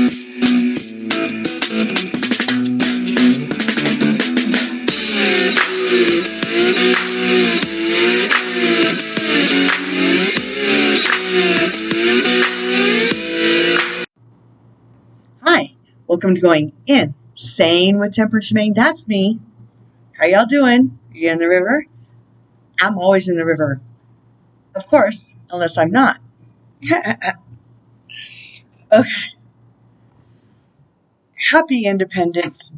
Hi, welcome to Going Insane with Temperance Jermaine. That's me. How y'all doing? You in the river? I'm always in the river. Of course, unless I'm not. Okay. Happy Independence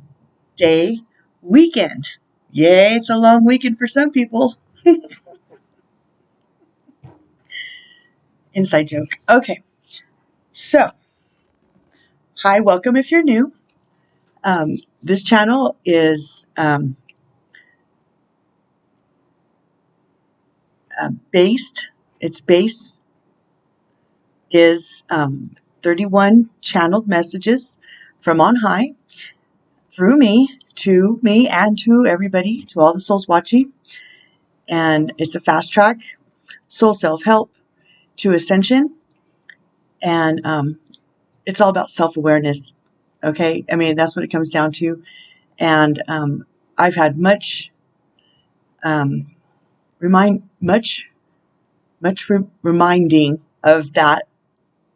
Day weekend. Yay, it's a long weekend for some people. Inside joke. Okay. So, hi, welcome if you're new. This channel is its base is 31 channeled messages from on high through me, to me, and to everybody, to all the souls watching. And it's a fast track soul self-help to ascension. And it's all about self-awareness. Okay? I mean, that's what it comes down to. And I've had much reminding of that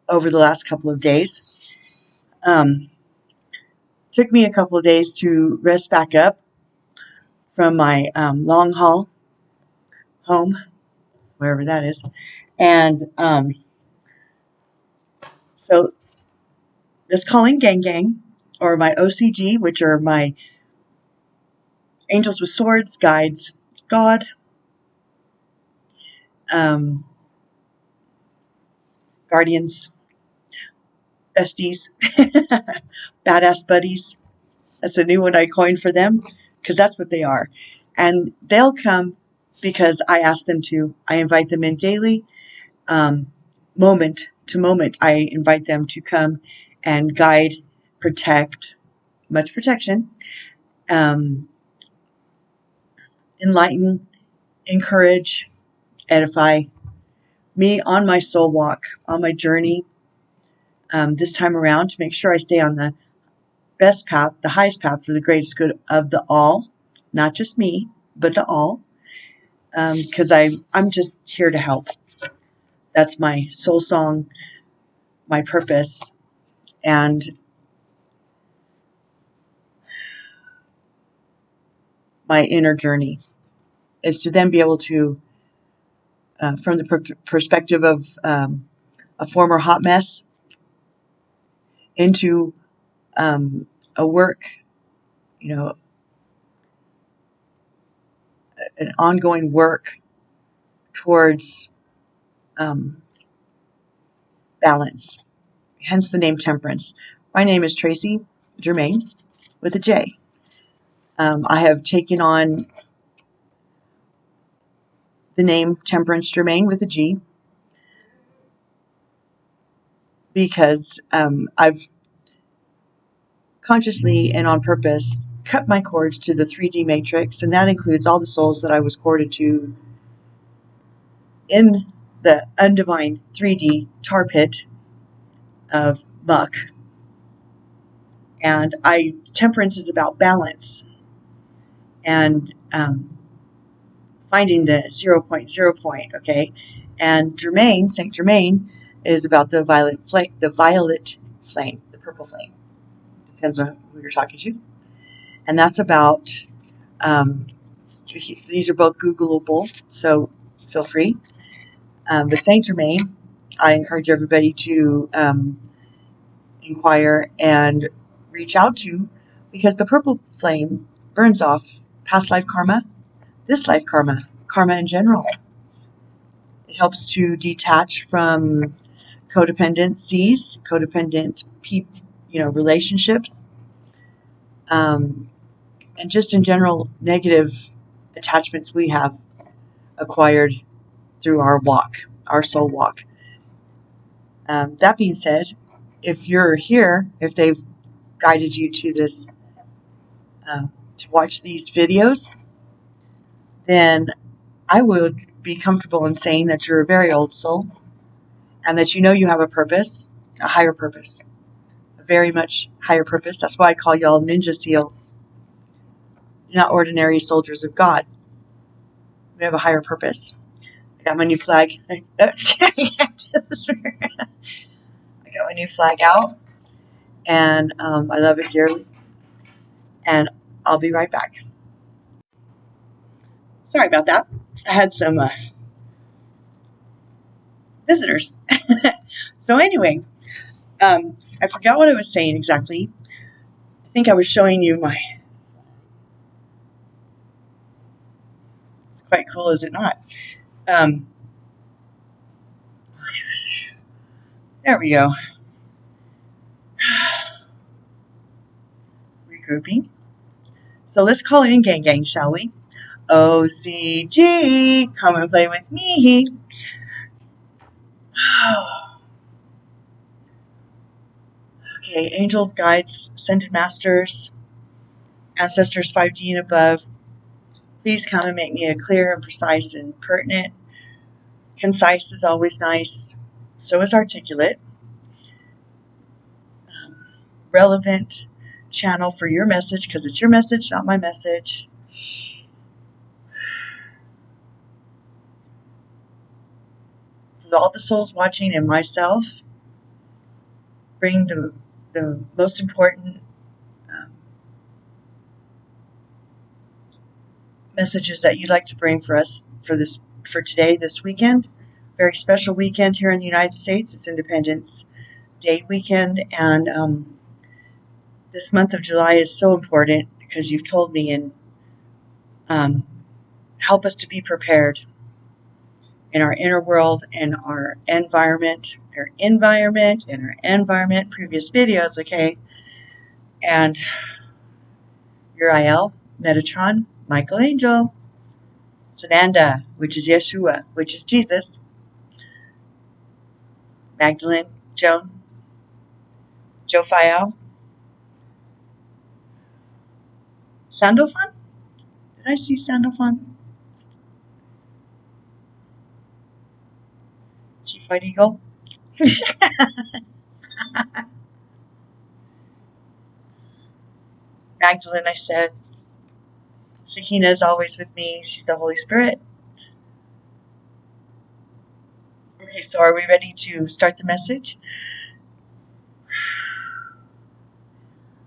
over the last couple of days. Took me a couple of days to rest back up from my long haul home, wherever that is. And so this calling gang, or my OCG, which are my angels with swords, guides, God, guardians, besties, badass buddies. That's a new one I coined for them, because that's what they are. And they'll come because I ask them to. I invite them in daily, moment to moment. I invite them to come and guide, protect, much protection, enlighten, encourage, edify me on my soul walk, on my journey this time around, to make sure I stay on the best path, the highest path for the greatest good of the all, not just me, but the all, because I'm just here to help. That's my soul song, my purpose, and my inner journey is to then be able to, from the perspective of a former hot mess, into a work, an ongoing work towards balance. Hence the name Temperance. My name is Tracy Jermaine with a J. I have taken on the name Temperance Jermaine with a G because I've consciously and on purpose cut my cords to the 3D matrix, and that includes all the souls that I was corded to in the undivine 3D tar pit of muck. And temperance is about balance and finding the 0.0 point, okay? And Germain, Saint Germain, is about the violet flame, the purple flame. Depends on who you're talking to. And that's about, these are both Googleable, so feel free. But Saint Germain, I encourage everybody to inquire and reach out to, because the purple flame burns off past life karma, this life karma, karma in general. It helps to detach from codependencies, codependent relationships, and just in general negative attachments we have acquired through our walk, our soul walk. That being said, if you're here, if they've guided you to this, to watch these videos, then I would be comfortable in saying that you're a very old soul and that you know you have a purpose, a higher purpose, a very much higher purpose. That's why I call y'all ninja seals. You're not ordinary soldiers of God. We have a higher purpose. I got my new flag. I got my new flag out, and I love it dearly. And I'll be right back. Sorry about that. I had some visitors. So anyway, I forgot what I was saying exactly. I think I was showing you my... It's quite cool, is it not? There we go. Regrouping. So let's call in gang gang, shall we? OCG, come and play with me. Okay, angels, guides, ascended masters, ancestors 5D and above, please come and make me a clear and precise and pertinent. Concise is always nice. So is articulate. Relevant channel for your message, because it's your message, not my message. For all the souls watching and myself, bring the most important messages that you'd like to bring for us for today, this weekend. Very special weekend here in the United States. It's Independence Day weekend, and this month of July is so important because you've told me, and help us to be prepared in our inner world and our environment, previous videos, okay? And Uriel, Metatron, Michael Angel, Sananda, which is Yeshua, which is Jesus, Magdalene, Joan, Jophiel, Sandalphon? Did I see Sandalphon? Chief White Eagle? Magdalene, I said. Shekinah is always with me. She's the Holy Spirit. Okay, so are we ready to start the message?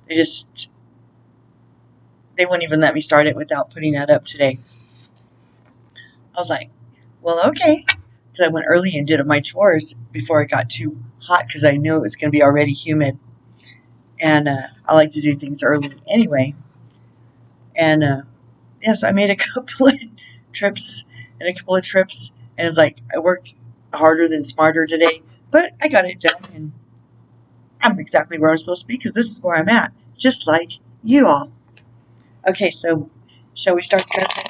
They wouldn't even let me start it without putting that up today. I was like, well, okay. Because I went early and did my chores before it got too hot because I knew it was going to be already humid. And I like to do things early anyway. And so I made a couple of trips. And it was like I worked harder than smarter today. But I got it done. And I'm exactly where I'm supposed to be because this is where I'm at. Just like you all. Okay, so shall we start the message?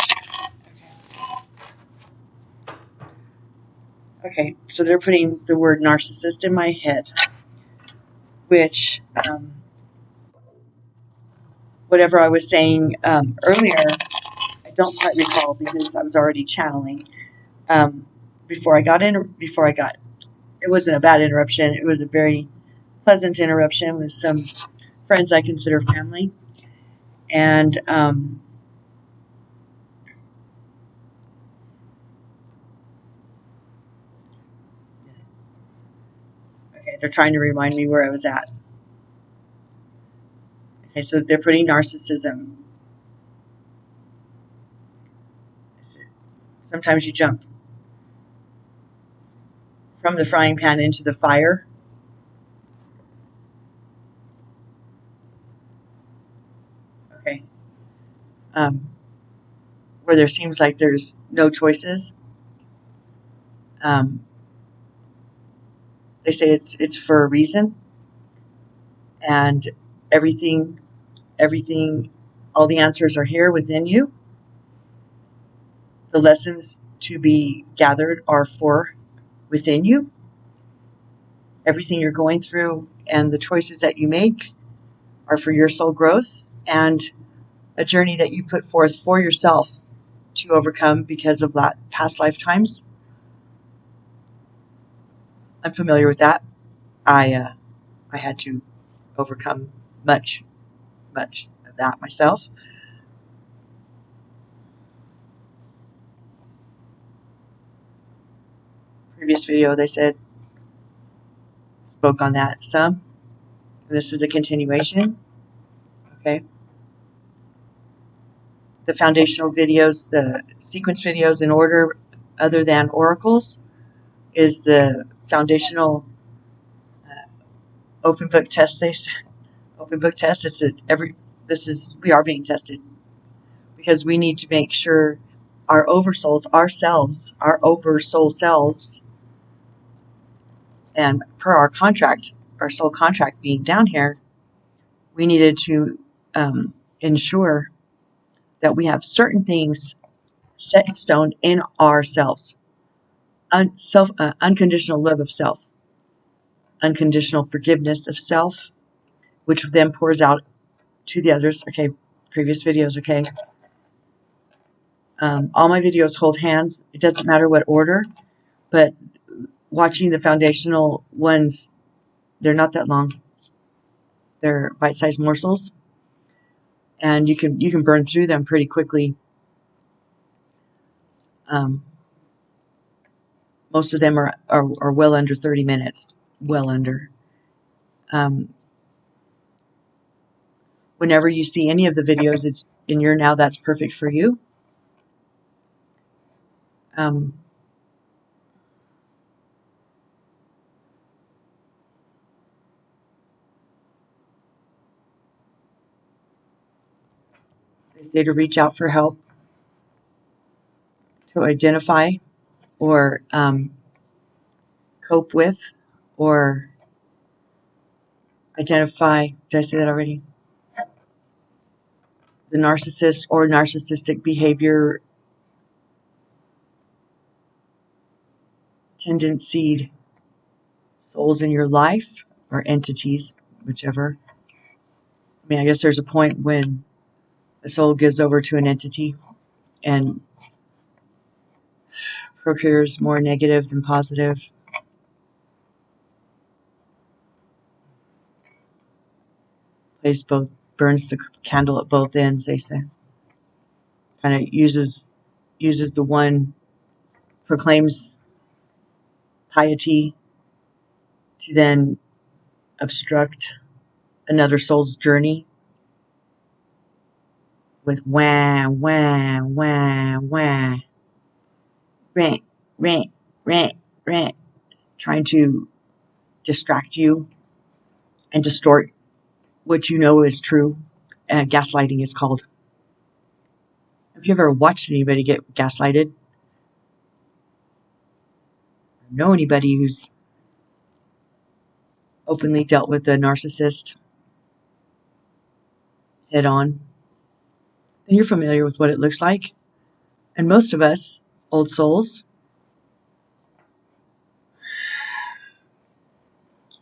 Okay, so they're putting the word narcissist in my head, which, whatever I was saying earlier, I don't quite recall because I was already channeling. It wasn't a bad interruption. It was a very pleasant interruption with some friends I consider family. And okay, they're trying to remind me where I was at. Okay, so they're putting narcissism. Sometimes you jump from the frying pan into the fire. Okay. Where there seems like there's no choices. They say it's for a reason. And everything, all the answers are here within you. The lessons to be gathered are for within you. Everything you're going through and the choices that you make are for your soul growth and a journey that you put forth for yourself to overcome because of past lifetimes. I'm familiar with that. I had to overcome much of that myself. Previous video, they said, spoke on that some. This is a continuation. Okay. The foundational videos, the sequence videos in order other than oracles, is the foundational open book test. They say open book test. It's we are being tested because we need to make sure our oversouls, ourselves, our oversoul selves, and per our contract, our soul contract being down here, we needed to ensure that we have certain things set in stone in ourselves. Unconditional love of self, unconditional forgiveness of self, which then pours out to the others. Okay, previous videos, okay. All my videos hold hands. It doesn't matter what order, but watching the foundational ones, they're not that long. They're bite-sized morsels, and you can burn through them pretty quickly. Most of them are well under 30 minutes, well under. Whenever you see any of the videos, it's in your now, that's perfect for you. They say to reach out for help, to identify or cope with, or identify, did I say that already? The narcissist or narcissistic behavior tendency souls in your life, or entities, whichever. I mean, I guess there's a point when a soul gives over to an entity and procures more negative than positive. Burns the candle at both ends, they say. Kind of uses the one, proclaims piety to then obstruct another soul's journey with wah, wah, wah, wah, rant, rant, rant, rant, trying to distract you and distort what you know is true. Gaslighting is called. Have you ever watched anybody get gaslighted? Know anybody who's openly dealt with a narcissist head on? Then you're familiar with what it looks like. And most of us, old souls,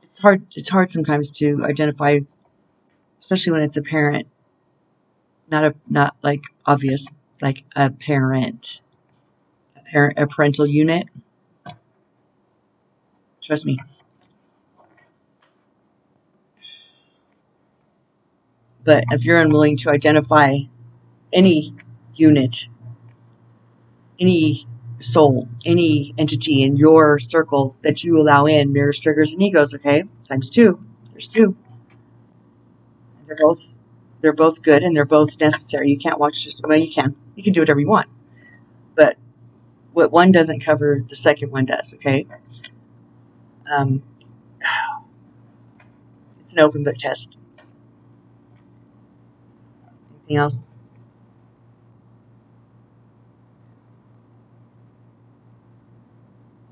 it's hard sometimes to identify, especially when it's a parent, not like obvious, like a parent, a parental unit. Trust me. But if you're unwilling to identify any unit, any soul, any entity in your circle that you allow in, mirrors, triggers, and egos, okay, times two. There's two. They're both good and they're both necessary. You can't watch just, well, you can do whatever you want, but what one doesn't cover, the second one does. Okay. It's an open book test. Anything else?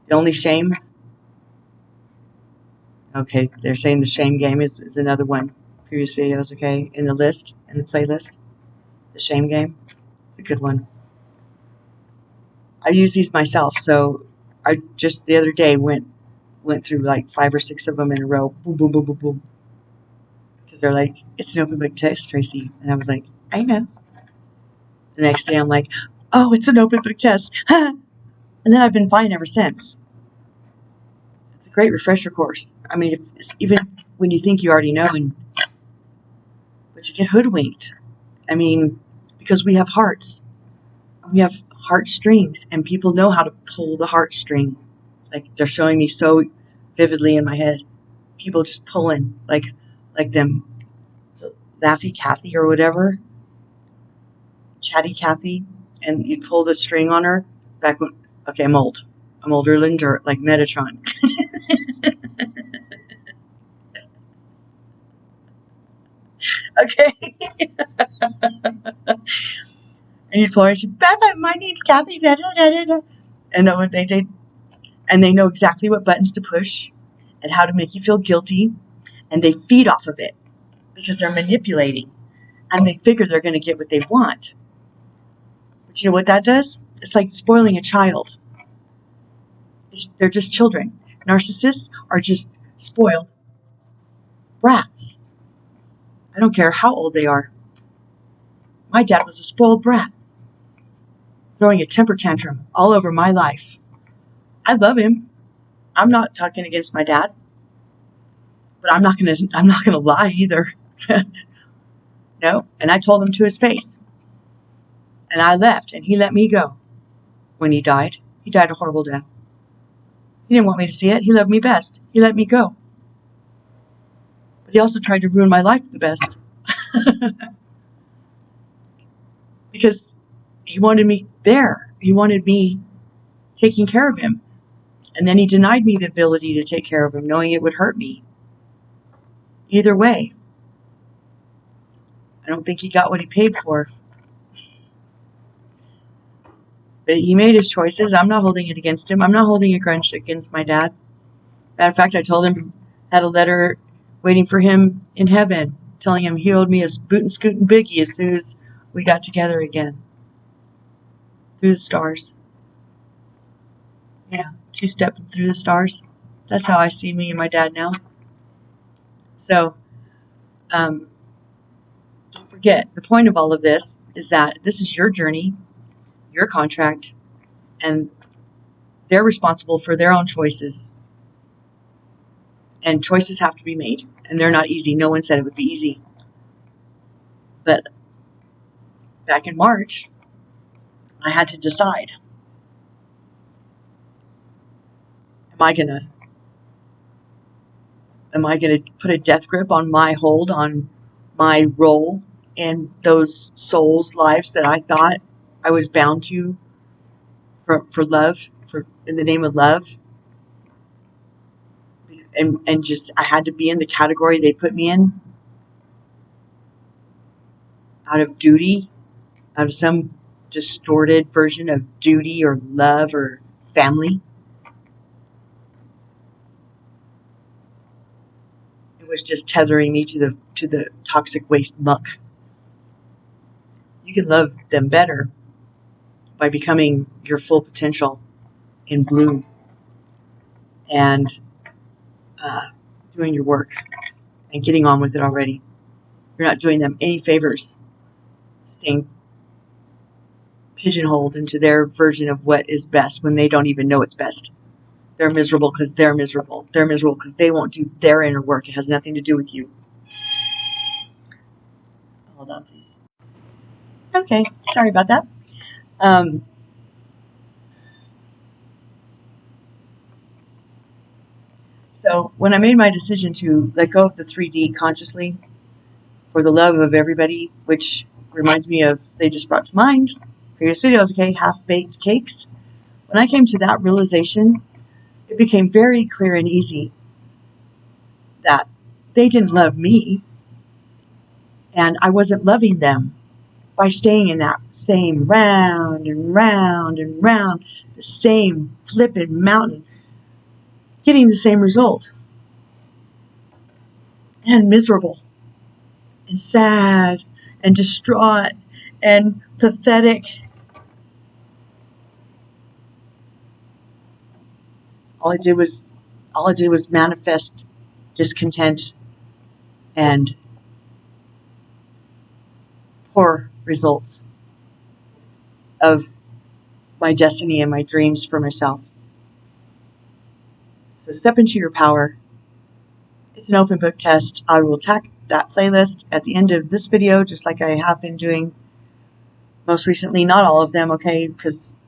The only shame. Okay, they're saying the shame game is another one. Previous videos, okay, in the list, in the playlist. The shame game. It's a good one. I use these myself, so I just the other day went through like 5 or 6 of them in a row. Boom, boom, boom, boom, boom. Because they're like, it's an open book test, Tracy. And I was like, I know. The next day I'm like, oh, it's an open book test. And then I've been fine ever since. It's a great refresher course. I mean, even when you think you already know and but you get hoodwinked. I mean, because we have hearts. We have heartstrings, and people know how to pull the heartstring. Like they're showing me so vividly in my head. People just pulling, like them, Laffy Kathy or whatever, Chatty Kathy, and you pull the string on her. Back when, okay, I'm old. I'm older than dirt, like Metatron. Okay. And you pull her, and she, my name's Kathy. Da, da, da, da. And they know exactly what buttons to push and how to make you feel guilty, and they feed off of it because they're manipulating, and they figure they're going to get what they want. But you know what that does? It's like spoiling a child. They're just children. Narcissists are just spoiled brats. I don't care how old they are. My dad was a spoiled brat, throwing a temper tantrum all over my life. I love him. I'm not talking against my dad, but I'm not gonna lie either. No, and I told him to his face. And I left, and he let me go. When he died a horrible death. He didn't want me to see it. He loved me best. He let me go. But he also tried to ruin my life the best. Because he wanted me there. He wanted me taking care of him. And then he denied me the ability to take care of him, knowing it would hurt me. Either way, I don't think he got what he paid for. But he made his choices. I'm not holding it against him. I'm not holding a grudge against my dad. Matter of fact, I told him I had a letter waiting for him in heaven, telling him he owed me a bootin' scootin' biggie as soon as we got together again. Through the stars. Yeah, 2-stepping through the stars. That's how I see me and my dad now. So, don't forget, the point of all of this is that this is your journey, your contract, and they're responsible for their own choices. And choices have to be made. And they're not easy. No one said it would be easy. But back in March, I had to decide. Am I gonna put a death grip on my hold on my role in those souls' lives that I thought I was bound to for love, in the name of love? And just I had to be in the category they put me in out of duty, out of some distorted version of duty or love or family. It was just tethering me to the toxic waste muck. You can love them better by becoming your full potential in bloom and doing your work and getting on with it already. You're not doing them any favors, staying pigeonholed into their version of what is best when they don't even know it's best. They're miserable because they're miserable. They're miserable because they won't do their inner work. It has nothing to do with you. Hold on, please. Okay, sorry about that. So when I made my decision to let go of the 3D consciously for the love of everybody, which reminds me of, they just brought to mind, previous videos, okay, half-baked cakes. When I came to that realization, it became very clear and easy that they didn't love me, and I wasn't loving them by staying in that same round and round and round, the same flipping mountain, getting the same result. And miserable, and sad, and distraught, and pathetic. All I did was manifest discontent and poor results of my destiny and my dreams for myself. So step into your power. It's an open book test. I will that playlist at the end of this video, just like I have been doing most recently. Not all of them, okay, because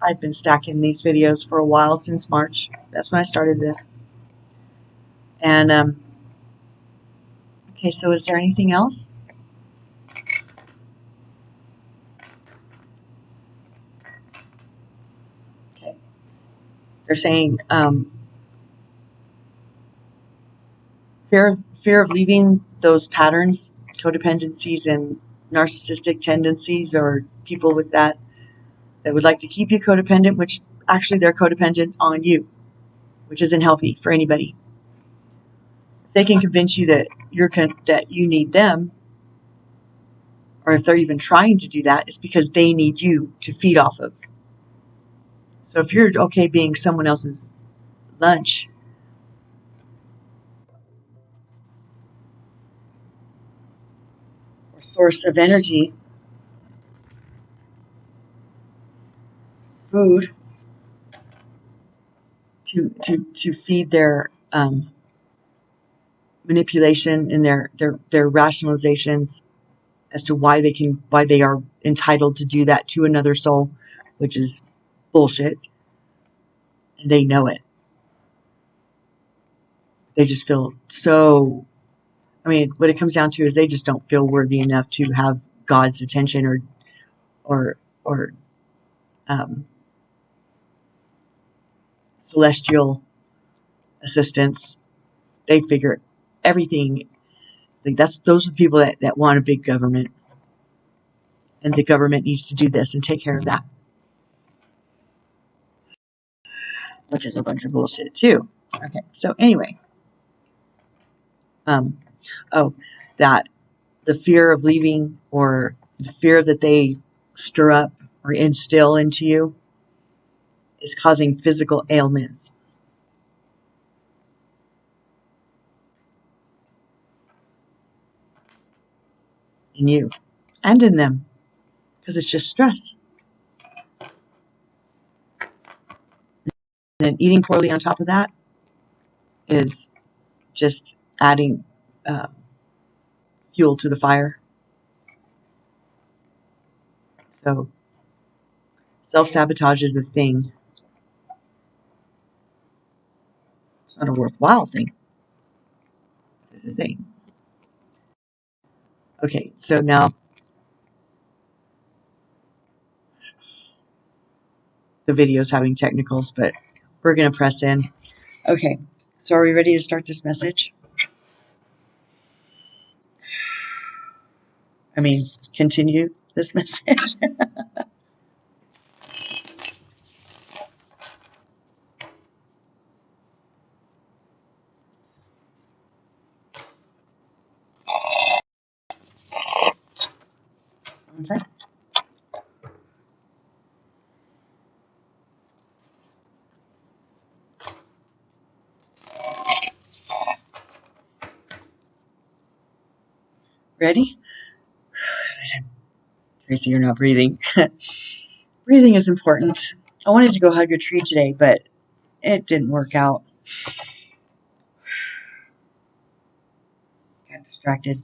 I've been stacking these videos for a while, since March. That's when I started this. And okay, so is there anything else? Okay, they're saying fear of leaving those patterns, codependencies, and narcissistic tendencies, or people with that would like to keep you codependent, which actually they're codependent on you, which isn't healthy for anybody. They can convince you that that you need them, or if they're even trying to do that, it's because they need you to feed off of. So if you're okay being someone else's lunch, or source of energy, food, to feed their manipulation and their rationalizations as to why they are entitled to do that to another soul, which is bullshit, and they know it. They just feel so. I mean, what it comes down to is they just don't feel worthy enough to have God's attention or celestial assistance. They figure everything. Like those are the people that want a big government, and the government needs to do this and take care of that, which is a bunch of bullshit too. Okay, so anyway, that the fear of leaving, or the fear that they stir up or instill into you, is causing physical ailments in you and in them, because it's just stress. And then eating poorly on top of that is just adding fuel to the fire. So self-sabotage is a thing. It's not a worthwhile thing. It's a thing. Okay, so now the video's having technicals, but we're going to press in. Okay, so are we ready to start this message? I mean, continue this message. Okay. Ready? Tracy, you're not breathing. Breathing is important. I wanted to go hug a tree today, but it didn't work out. Got distracted.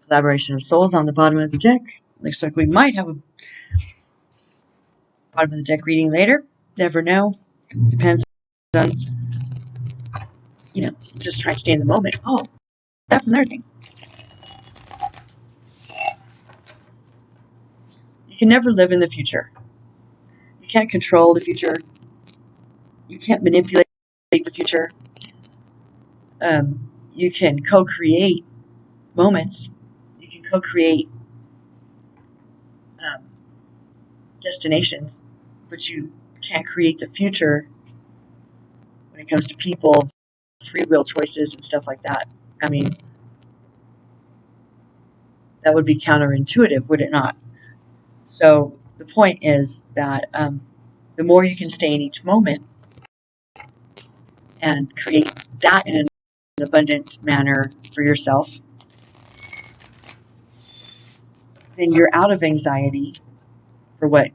Collaboration of souls on the bottom of the deck. Looks like we might have a bottom of the deck reading later. Never know. Depends on, just try to stay in the moment. Oh, that's another thing. You can never live in the future. You can't control the future. You can't manipulate the future. You can co-create moments. You can co-create destinations, but you can't create the future when it comes to people, free will choices, and stuff like that. I mean, that would be counterintuitive, would it not? So the point is that the more you can stay in each moment and create that in an abundant manner for yourself, then you're out of anxiety for what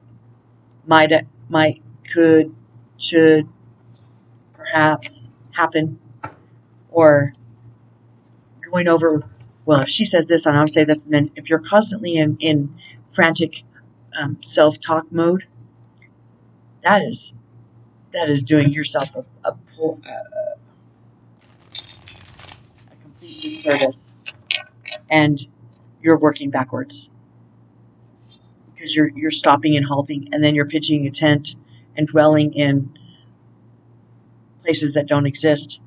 might, could, should, perhaps happen, or going over, well, if she says this, and I'll say this, and then if you're constantly in frantic self-talk mode, that is doing yourself a complete disservice, and you're working backwards because you're stopping and halting, and then you're pitching a tent and dwelling in places that don't exist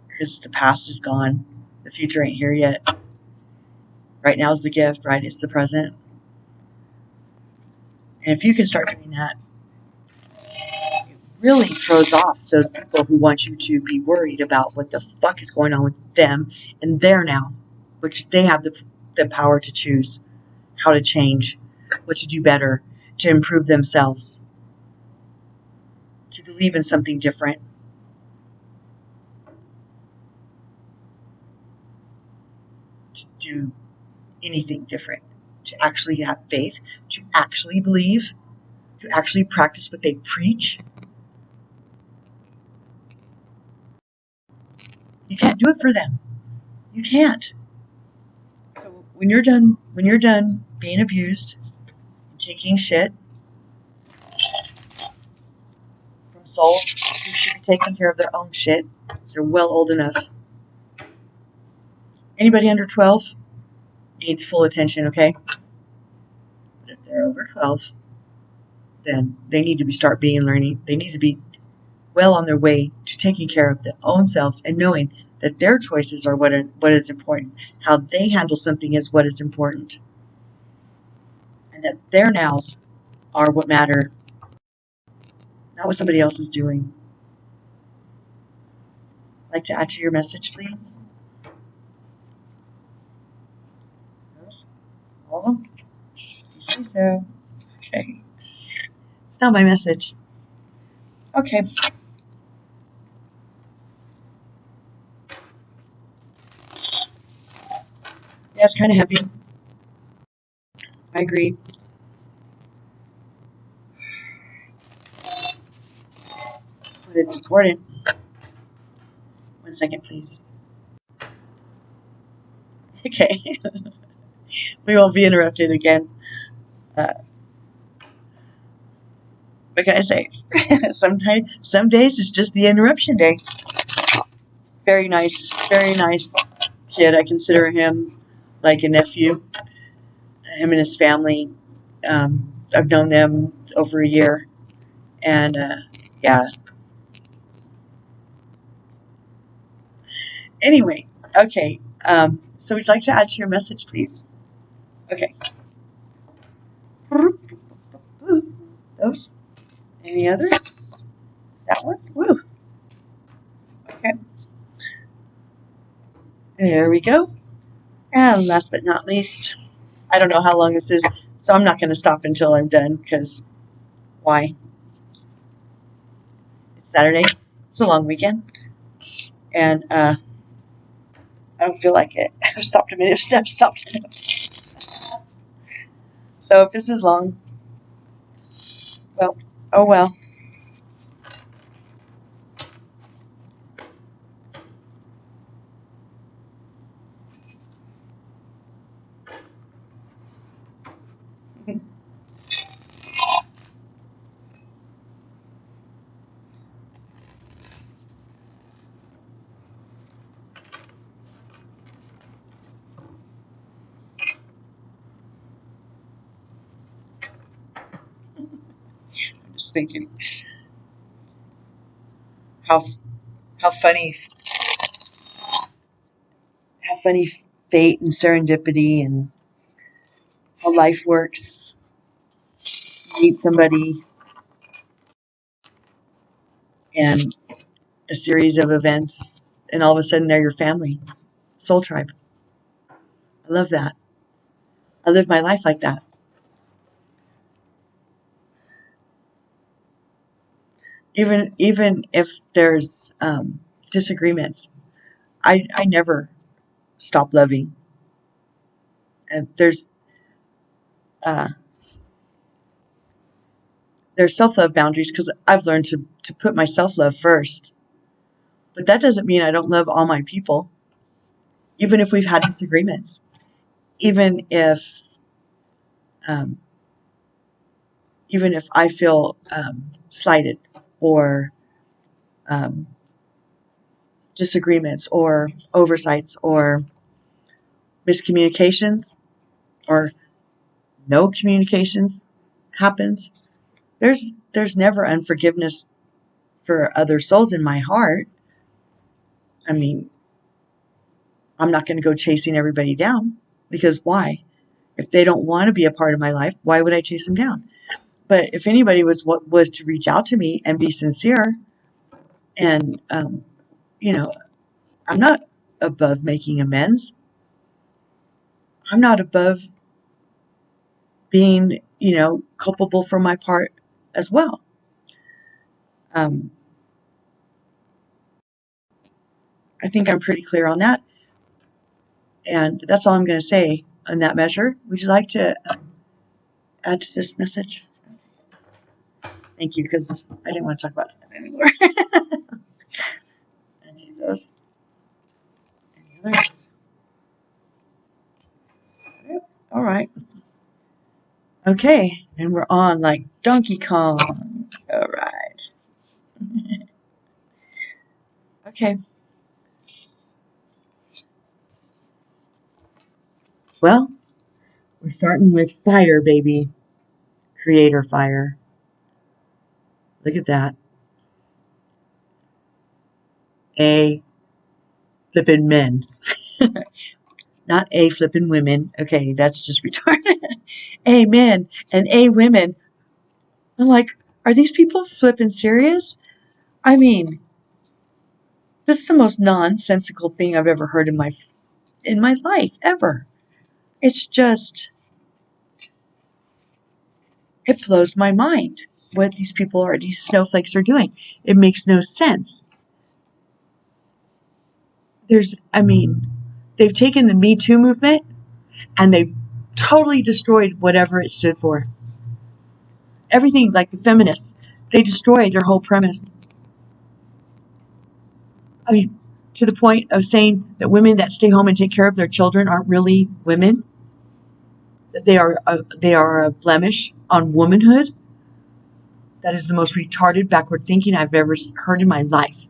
because the past is gone, the future ain't here yet. Right now is the gift, right? It's the present. And if you can start doing that, it really throws off those people who want you to be worried about what the fuck is going on with them and their now, which they have the power to choose how to change, what to do better, to improve themselves, to believe in something different. To do anything different, to actually have faith, to actually believe, to actually practice what they preach. You can't do it for them. You can't. So when you're done being abused, taking shit from souls who should be taking care of their own shit, they're well old enough. Anybody under 12 needs full attention, okay? But if they're over 12, then they need to start being learning. They need to be well on their way to taking care of their own selves and knowing that their choices are what is important. How they handle something is what is important. And that their nows are what matter, not what somebody else is doing. Like to add to your message, please? Those? All of them? You say so. Okay. It's not my message. Okay. Yeah, it's kind of heavy. I agree. But it's important. 1 second, please. Okay. We won't be interrupted again. What can I say? Some days it's just the interruption day. Very nice kid. I consider him like a nephew. Him and his family. I've known them over a year. And, yeah. Anyway, okay. So would you like to add to your message, please? Okay. Those? Any others? That one? Woo. Okay. There we go. And last but not least, I don't know how long this is, so I'm not going to stop until I'm done, because why? It's Saturday. It's a long weekend. And I don't feel like it. I've stopped a minute. I've stopped a minute. So if this is long, well, oh well. I'm just thinking how funny fate and serendipity and how life works. You meet somebody and a series of events, and all of a sudden they're your family, soul tribe. I love that. I live my life like that. Even if there's disagreements. I never stop loving. And there's self-love boundaries because I've learned to put my self-love first. But that doesn't mean I don't love all my people, even if we've had disagreements, even if I feel slighted or disagreements or oversights or miscommunications or no communications happens. There's never unforgiveness for other souls in my heart. I mean, I'm not going to go chasing everybody down, because why? If they don't want to be a part of my life, why would I chase them down? But if anybody was to reach out to me and be sincere, and I'm not above making amends. I'm not above being, culpable for my part as well. I think I'm pretty clear on that. And that's all I'm going to say on that measure. Would you like to add to this message? Thank you, because I didn't want to talk about it anymore. Any of those? Any others? All right. Okay, and we're on like Donkey Kong. All right. Okay. Well, we're starting with fire, baby. Creator fire. Look at that. A flippin' men. Not a flippin' women. Okay, that's just retarded. A men and a women. I'm like, are these people flippin' serious? I mean, this is the most nonsensical thing I've ever heard in my life, ever. It's just, it blows my mind what these snowflakes are doing. It makes no sense. They've taken the Me Too movement and they've totally destroyed whatever it stood for. Everything, like the feminists, they destroyed their whole premise. I mean, to the point of saying that women that stay home and take care of their children aren't really women, that they are a blemish on womanhood. That is the most retarded, backward thinking I've ever heard in my life.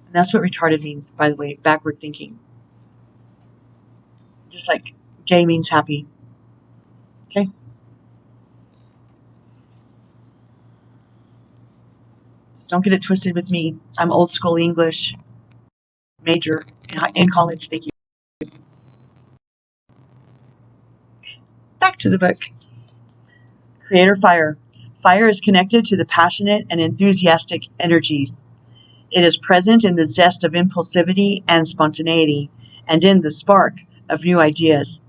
And that's what retarded means, by the way, backward thinking. Just like gay means happy. Okay? So don't get it twisted with me. I'm old school English major in college. Thank you. Back to the book. Creator fire. Fire is connected to the passionate and enthusiastic energies. It is present in the zest of impulsivity and spontaneity, and in the spark of new ideas.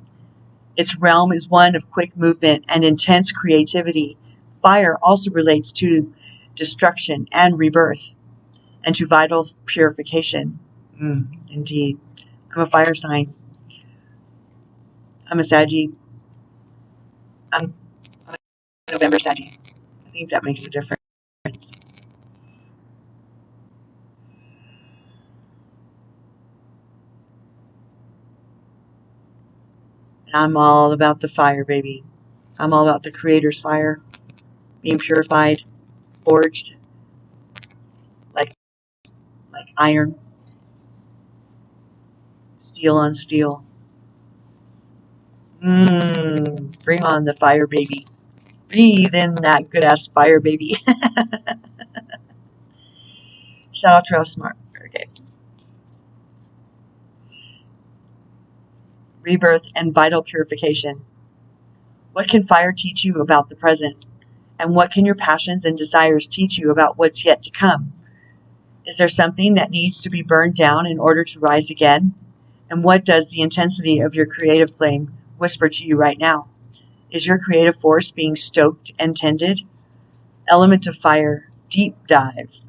Its realm is one of quick movement and intense creativity. Fire also relates to destruction and rebirth, and to vital purification. Indeed. I'm a fire sign. I'm a Saggy. I'm a November Saggy. I think that makes a difference. And I'm all about the fire, baby. I'm all about the Creator's fire, being purified, forged like iron, steel on steel. Bring on the fire, baby. Breathe in that good ass fire, baby. Shout out to Real Smart. Okay. Rebirth and vital purification. What can fire teach you about the present? And what can your passions and desires teach you about what's yet to come? Is there something that needs to be burned down in order to rise again? And what does the intensity of your creative flame whisper to you right now? Is your creative force being stoked and tended? Element of fire, deep dive.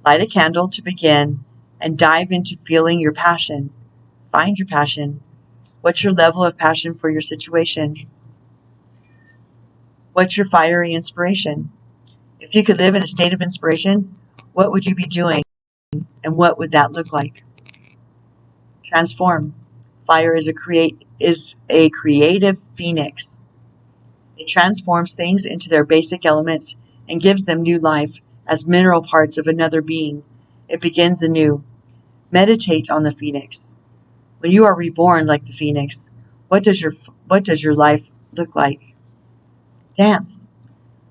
Light a candle to begin and dive into feeling your passion. Find your passion. What's your level of passion for your situation? What's your fiery inspiration? If you could live in a state of inspiration, what would you be doing? And what would that look like? Transform. Fire is a creative phoenix. It transforms things into their basic elements and gives them new life as mineral parts of another being. It begins anew. Meditate on the phoenix. When you are reborn like the phoenix, what does your life look like? Dance.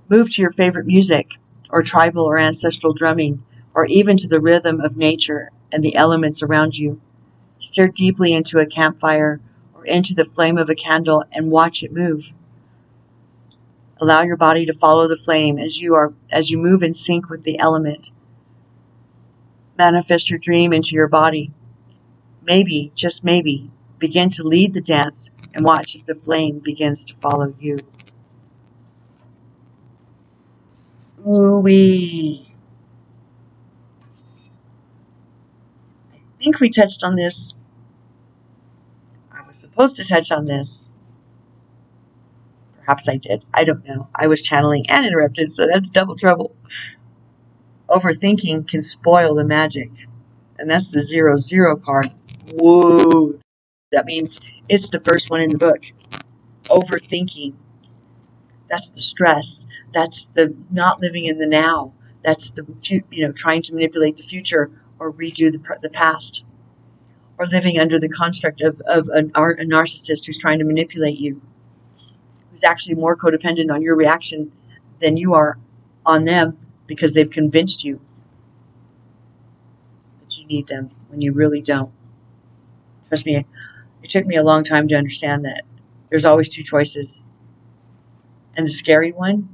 Move to your favorite music, or tribal or ancestral drumming, or even to the rhythm of nature and the elements around you. Stare deeply into a campfire or into the flame of a candle and watch it move. Allow your body to follow the flame as you move in sync with the element. Manifest your dream into your body. Maybe, just maybe, begin to lead the dance and watch as the flame begins to follow you. Ooh-wee. I think we touched on this. I was supposed to touch on this. Perhaps I did. I don't know. I was channeling and interrupted, so that's double trouble. Overthinking can spoil the magic. And that's the 0-0 card. Whoa. That means it's the first one in the book. Overthinking. That's the stress. That's the not living in the now. That's the, trying to manipulate the future or redo the past. Or living under the construct of a narcissist who's trying to manipulate you. Who's actually more codependent on your reaction than you are on them because they've convinced you that you need them when you really don't. Trust me, it took me a long time to understand that there's always two choices. And the scary one,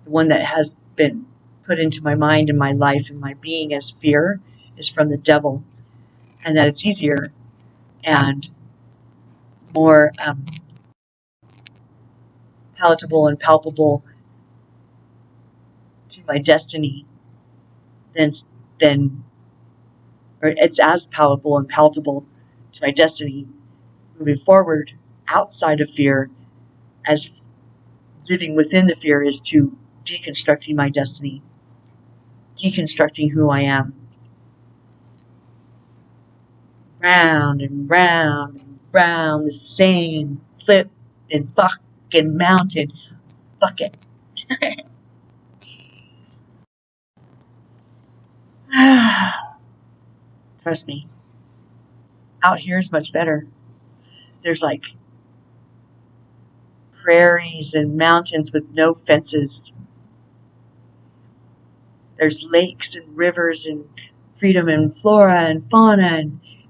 the one that has been put into my mind and my life and my being as fear, is from the devil. And that it's easier and more palatable and palpable to my destiny than or it's as palatable and palatable to my destiny moving forward outside of fear as living within the fear is to deconstructing my destiny, deconstructing who I am. Round and round and round the same flip and fucking mountain. Fuck it. Trust me. Out here is much better. There's like prairies and mountains with no fences. There's lakes and rivers and freedom and flora and fauna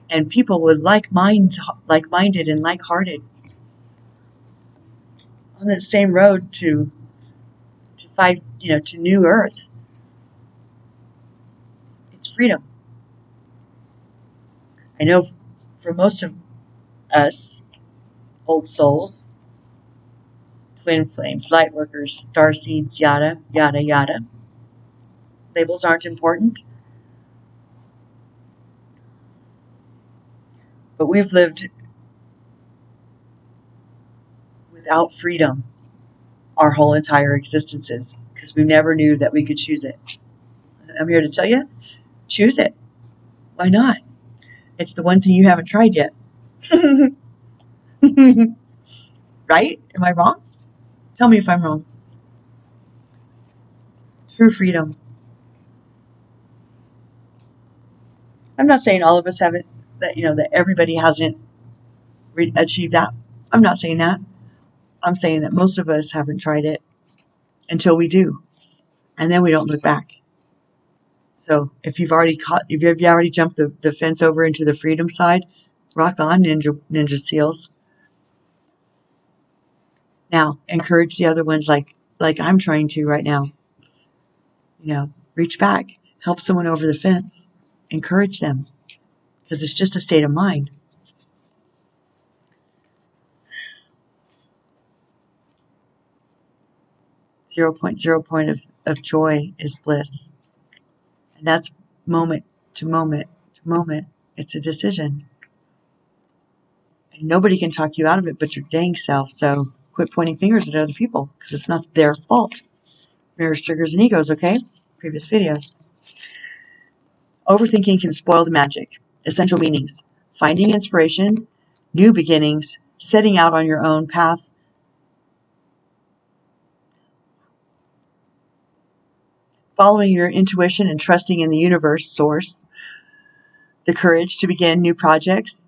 and people with like-minded and like-hearted on the same road to new earth. It's freedom. I know for most of us, old souls, twin flames, light workers, star seeds, yada, yada, yada. Labels aren't important. But we've lived without freedom our whole entire existences because we never knew that we could choose it. I'm here to tell you, choose it. Why not? It's the one thing you haven't tried yet. Right? Am I wrong? Tell me if I'm wrong. True freedom. I'm not saying all of us haven't, that everybody hasn't achieved that. I'm not saying that. I'm saying that most of us haven't tried it until we do. And then we don't look back. So if you've already jumped the fence over into the freedom side, rock on, Ninja SEALs. Now, encourage the other ones like I'm trying to right now. Reach back, help someone over the fence, encourage them, because it's just a state of mind. 0.0 point of joy is bliss. And that's moment to moment to moment. It's a decision. And nobody can talk you out of it but your dang self. So quit pointing fingers at other people because it's not their fault. Mirrors, triggers, and egos, okay? Previous videos. Overthinking can spoil the magic. Essential meanings. Finding inspiration, new beginnings, setting out on your own path, following your intuition and trusting in the universe source, the courage to begin new projects,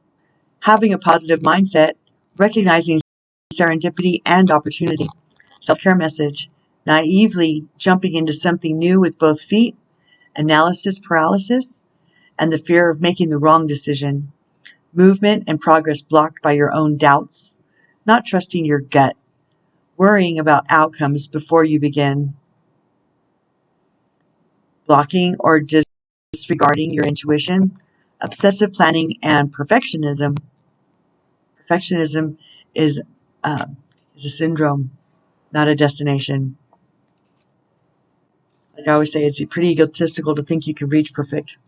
having a positive mindset, recognizing serendipity and opportunity. Self-care message. Naively jumping into something new with both feet, analysis paralysis, and the fear of making the wrong decision. Movement and progress blocked by your own doubts, not trusting your gut, worrying about outcomes before you begin, blocking or disregarding your intuition, obsessive planning, and perfectionism. Perfectionism is a syndrome, not a destination. Like I always say, it's pretty egotistical to think you can reach perfect.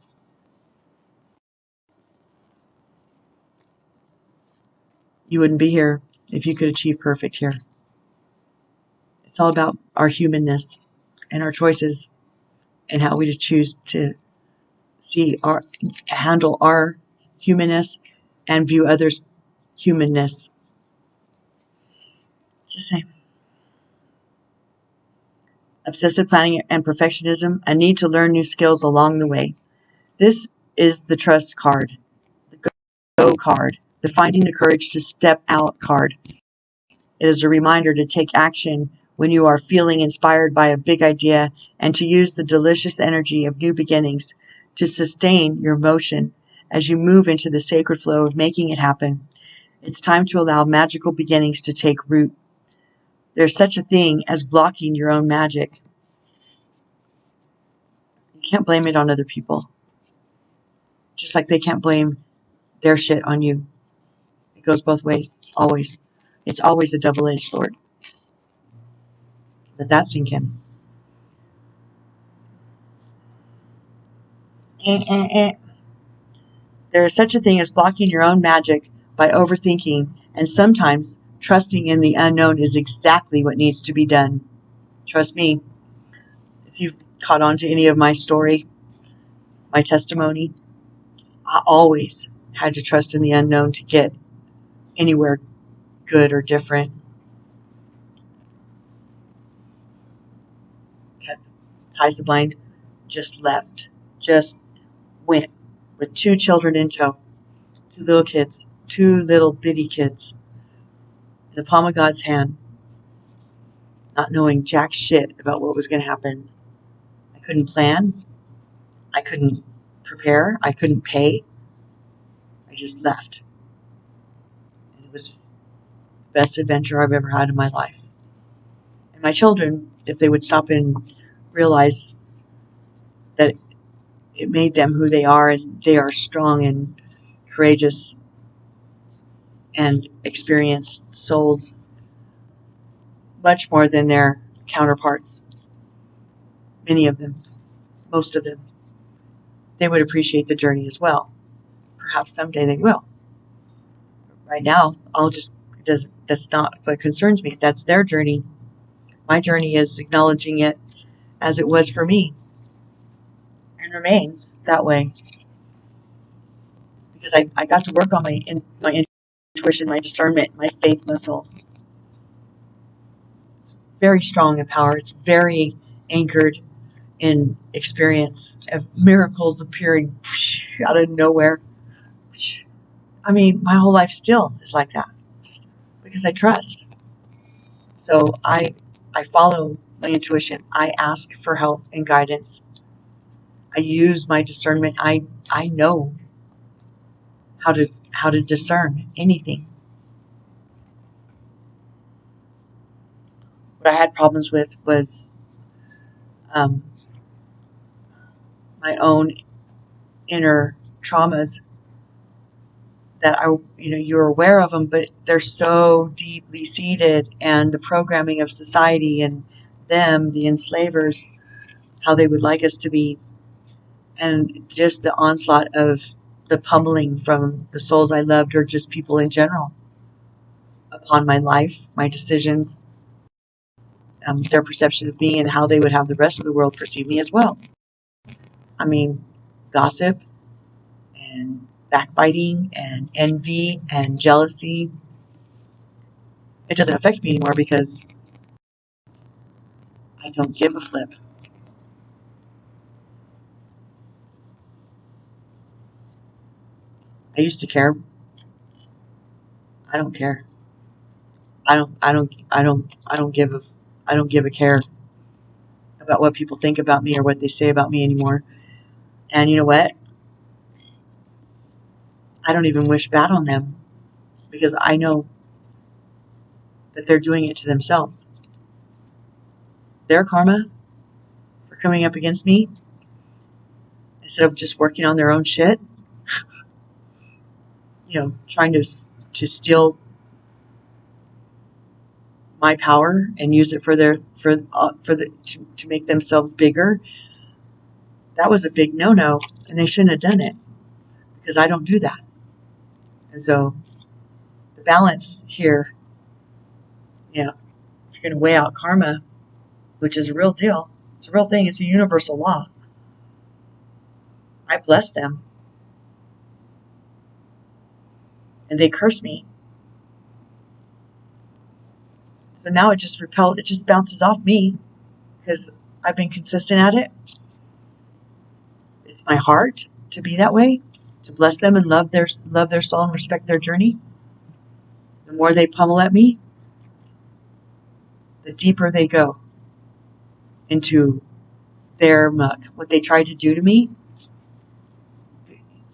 You wouldn't be here if you could achieve perfect here. It's all about our humanness and our choices and how we choose to handle our humanness and view others' humanness. Just saying. Obsessive planning and perfectionism, a need to learn new skills along the way. This is the trust card, the go card, the finding the courage to step out card. It is a reminder to take action when you are feeling inspired by a big idea and to use the delicious energy of new beginnings to sustain your motion as you move into the sacred flow of making it happen. It's time to allow magical beginnings to take root. There's such a thing as blocking your own magic. You can't blame it on other people. Just like they can't blame their shit on you. It goes both ways, always. It's always a double-edged sword. Let that sink in. There is such a thing as blocking your own magic by overthinking, and sometimes trusting in the unknown is exactly what needs to be done. Trust me, if you've caught on to any of my story, my testimony, I always had to trust in the unknown to get anywhere good or different. Cut ties the blind, just left, just went with 2 children in tow, 2 little kids, 2 little bitty kids, in the palm of God's hand, not knowing jack shit about what was going to happen. I couldn't plan. I couldn't prepare. I couldn't pay. I just left. And it was the best adventure I've ever had in my life. And my children, if they would stop and realize that it made them who they are, and they are strong and courageous and experienced souls much more than their counterparts. Many of them, most of them, they would appreciate the journey as well. Perhaps someday they will. Right now, that's not what concerns me. That's their journey. My journey is acknowledging it as it was for me and remains that way. Because I got to work on my intuition, my discernment, my faith muscle. It's very strong in power. It's very anchored in experience of miracles appearing out of nowhere. I mean, my whole life still is like that because I trust. So I follow my intuition. I ask for help and guidance. I use my discernment. I know how to discern anything. What I had problems with was my own inner traumas that you're aware of them, but they're so deeply seated, and the programming of society and them, the enslavers, how they would like us to be, and just the onslaught of the pummeling from the souls I loved, or just people in general, upon my life, my decisions, their perception of me, and how they would have the rest of the world perceive me as well. I mean, gossip and backbiting and envy and jealousy. It doesn't affect me anymore because I don't give a flip. I used to care. I don't care. I don't give a care about what people think about me or what they say about me anymore. And you know what? I don't even wish bad on them because I know that they're doing it to themselves. Their karma for coming up against me, instead of just working on their own shit, trying to steal my power and use it to make themselves bigger. That was a big no-no, and they shouldn't have done it because I don't do that. And so the balance here, if you're going to weigh out karma, which is a real deal, it's a real thing, it's a universal law. I bless them, and they curse me. So now it just bounces off me because I've been consistent at it. It's my heart to be that way, to bless them and love their soul and respect their journey. The more they pummel at me, the deeper they go into their muck. What they tried to do to me,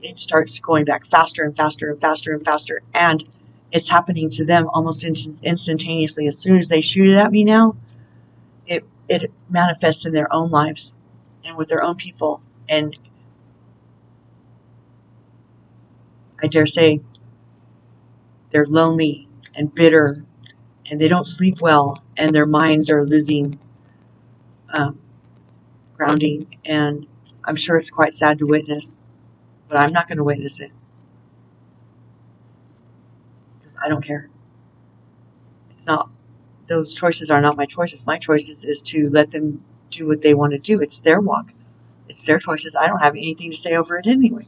it starts going back faster and faster and faster and faster. And it's happening to them almost instantaneously. As soon as they shoot it at me now, it manifests in their own lives and with their own people. And I dare say they're lonely and bitter, and they don't sleep well, and their minds are losing grounding. And I'm sure it's quite sad to witness, but I'm not going to witness it because I don't care. It's not, those choices are not my choices. My choices is to let them do what they want to do. It's their walk. It's their choices. I don't have anything to say over it anyway.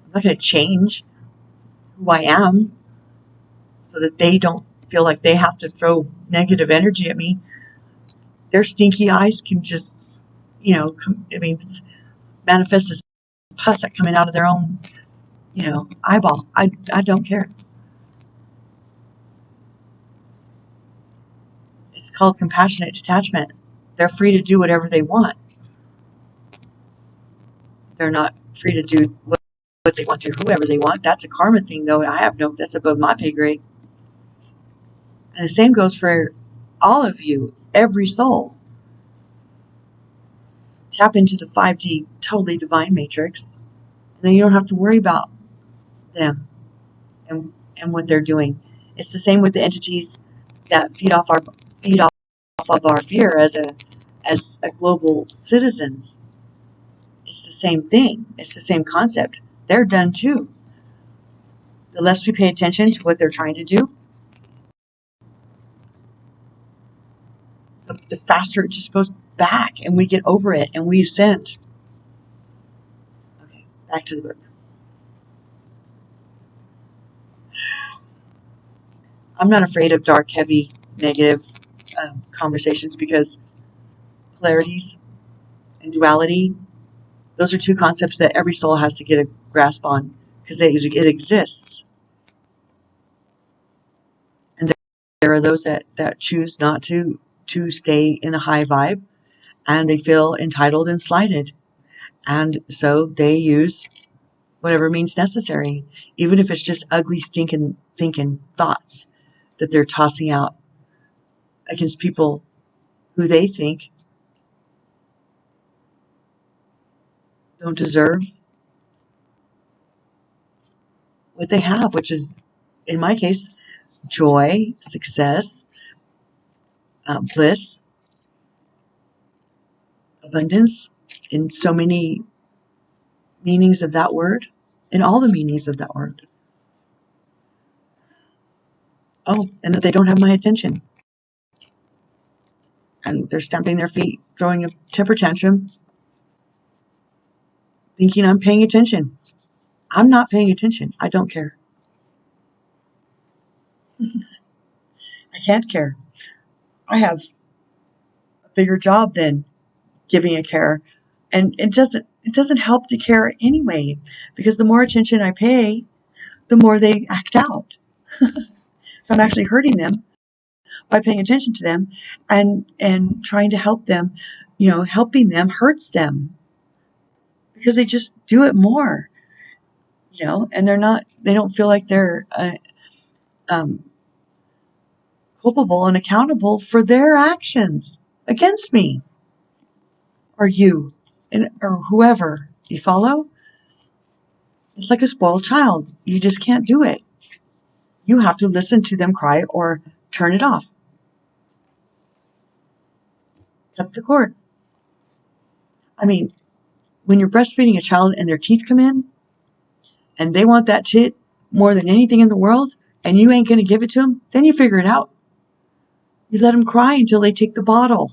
I'm not going to change who I am so that they don't feel like they have to throw negative energy at me. Their stinky eyes can just, manifest as pus coming out of their own, eyeball. I don't care. It's called compassionate detachment. They're free to do whatever they want. They're not free to do what they want to whoever they want. That's a karma thing, though. That's above my pay grade. And the same goes for all of you, every soul. Tap into the 5D totally divine matrix, and then you don't have to worry about them and what they're doing. It's the same with the entities that feed off of our fear as a global citizens. It's the same thing. It's the same concept. They're done too. The less we pay attention to what they're trying to do, the faster it just goes back, and we get over it and we ascend. Okay, back to the book. I'm not afraid of dark, heavy, negative conversations because polarities and duality, those are two concepts that every soul has to get a grasp on because it exists. And there are those that choose not to stay in a high vibe, and they feel entitled and slighted. And so they use whatever means necessary, even if it's just ugly, stinking thinking thoughts that they're tossing out against people who they think don't deserve what they have, which is, in my case, joy, success, bliss, abundance, in so many meanings of that word, in all the meanings of that word. Oh, and that they don't have my attention. And they're stamping their feet, throwing a temper tantrum, thinking I'm paying attention. I'm not paying attention. I don't care. I can't care. I have a bigger job than giving a care. And it doesn't help to care anyway, because the more attention I pay, the more they act out. So I'm actually hurting them by paying attention to them and trying to help them. Helping them hurts them because they just do it more. And they don't feel like they're culpable and accountable for their actions against me or you or whoever. You follow? It's like a spoiled child. You just can't do it. You have to listen to them cry or turn it off. Cut the cord. I mean, when you're breastfeeding a child and their teeth come in and they want that tit more than anything in the world and you ain't going to give it to them, then you figure it out. You let them cry until they take the bottle.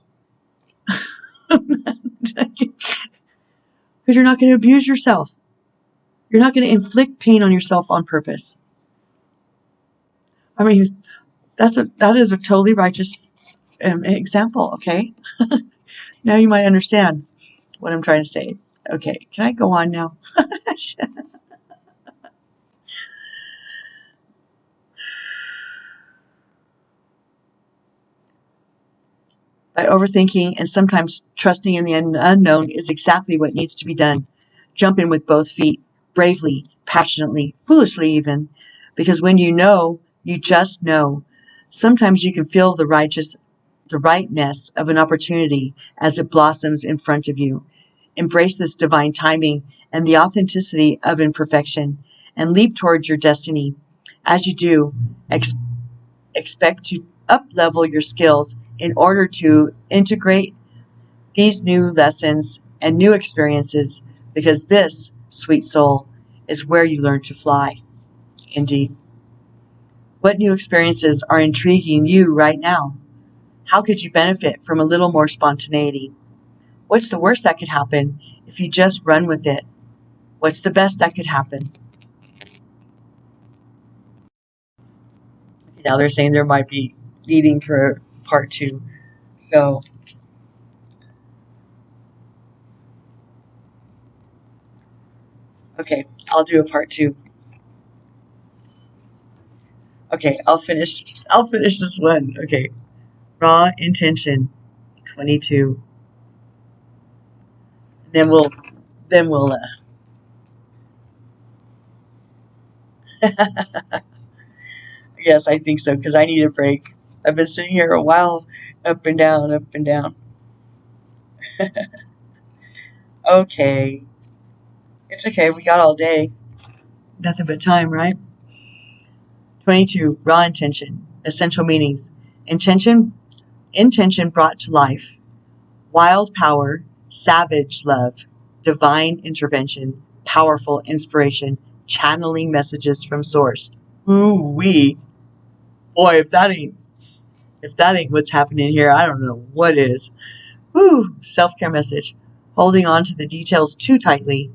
Because you're not going to abuse yourself. You're not going to inflict pain on yourself on purpose. I mean, that is a totally righteous example, okay? Now you might understand what I'm trying to say. Okay, can I go on now? By overthinking and sometimes trusting in the unknown is exactly what needs to be done. Jump in with both feet, bravely, passionately, foolishly even, because when you just know. Sometimes you can feel the rightness of an opportunity as it blossoms in front of you. Embrace this divine timing and the authenticity of imperfection and leap towards your destiny. As you do, expect to up-level your skills in order to integrate these new lessons and new experiences, because this, sweet soul, is where you learn to fly. Indeed. What new experiences are intriguing you right now? How could you benefit from a little more spontaneity? What's the worst that could happen if you just run with it? What's the best that could happen? Now they're saying there might be needing for part 2. So, okay, I'll do a part 2. Okay, I'll finish this one. Okay. Raw intention 22. Then we'll yes, I think so, because I need a break. I've been sitting here a while, up and down, up and down. Okay. It's okay, we got all day. Nothing but time, right? 22. Raw intention. Essential meanings. Intention brought to life. Wild power. Savage love. Divine intervention. Powerful inspiration. Channeling messages from source. Ooh-wee. Boy, if that ain't what's happening here, I don't know what is. Woo! Self-care message. Holding on to the details too tightly.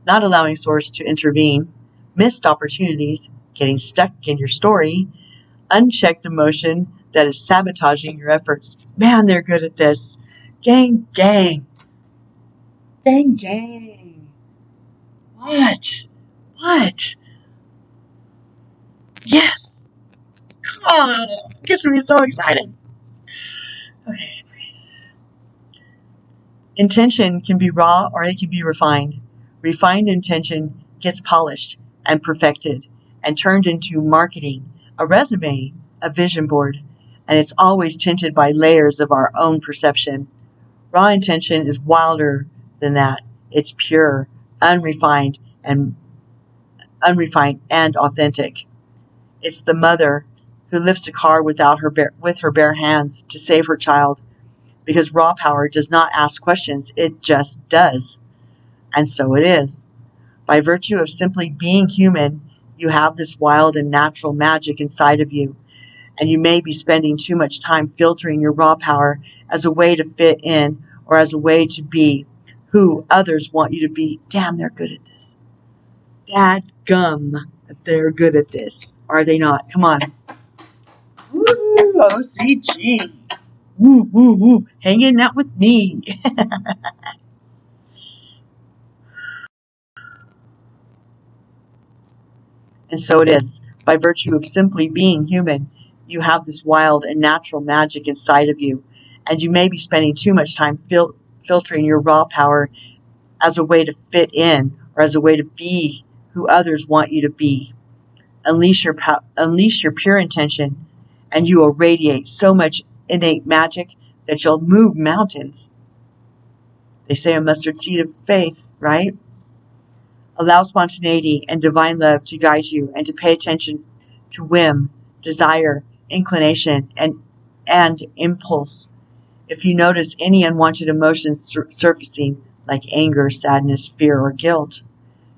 Not allowing source to intervene. Missed opportunities. Getting stuck in your story. Unchecked emotion that is sabotaging your efforts. Man, they're good at this. Gang, gang. Gang, gang. What? Yes. Oh, gets me so excited. Okay. Intention can be raw or it can be refined. Refined intention gets polished and perfected and turned into marketing, a resume, a vision board, and it's always tinted by layers of our own perception. Raw intention is wilder than that. It's pure, unrefined, and authentic. It's the mother who lifts a car with her bare hands to save her child, because raw power does not ask questions, it just does. And so it is. By virtue of simply being human, you have this wild and natural magic inside of you, and you may be spending too much time filtering your raw power as a way to fit in or as a way to be who others want you to be. Damn, they're good at this. Dadgum, they're good at this. Are they not? Come on. Woo, OCG. Woo, woo, woo. Hanging out with me. And so it is. By virtue of simply being human, you have this wild and natural magic inside of you, and you may be spending too much time filtering your raw power as a way to fit in or as a way to be who others want you to be. Unleash your pure intention, and you will radiate so much innate magic that you'll move mountains. They say a mustard seed of faith, right? Allow spontaneity and divine love to guide you, and to pay attention to whim, desire, inclination, and impulse. If you notice any unwanted emotions surfacing, like anger, sadness, fear, or guilt,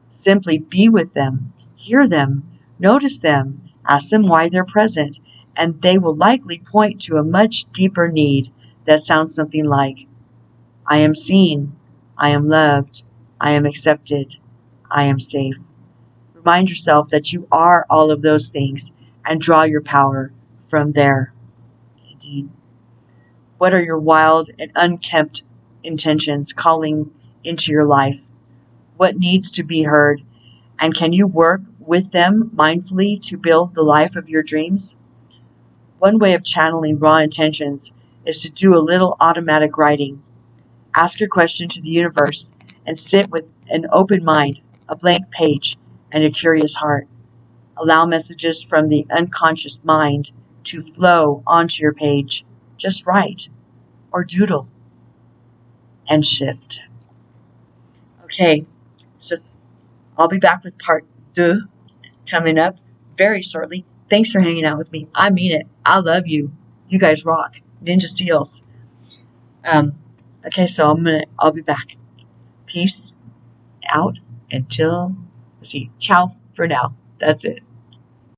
simply be with them, hear them, notice them, ask them why they're present, and they will likely point to a much deeper need that sounds something like, I am seen, I am loved, I am accepted, I am safe. Remind yourself that you are all of those things and draw your power from there. Indeed. What are your wild and unkempt intentions calling into your life? What needs to be heard? And can you work with them mindfully to build the life of your dreams? One way of channeling raw intentions is to do a little automatic writing. Ask your question to the universe and sit with an open mind, a blank page, and a curious heart. Allow messages from the unconscious mind to flow onto your page. Just write or doodle and shift. Okay, so I'll be back with part 2 coming up very shortly. Thanks for hanging out with me. I mean it. I love you. You guys rock. Ninja Seals. Okay, so I'll be back. Peace out until, ciao for now. That's it.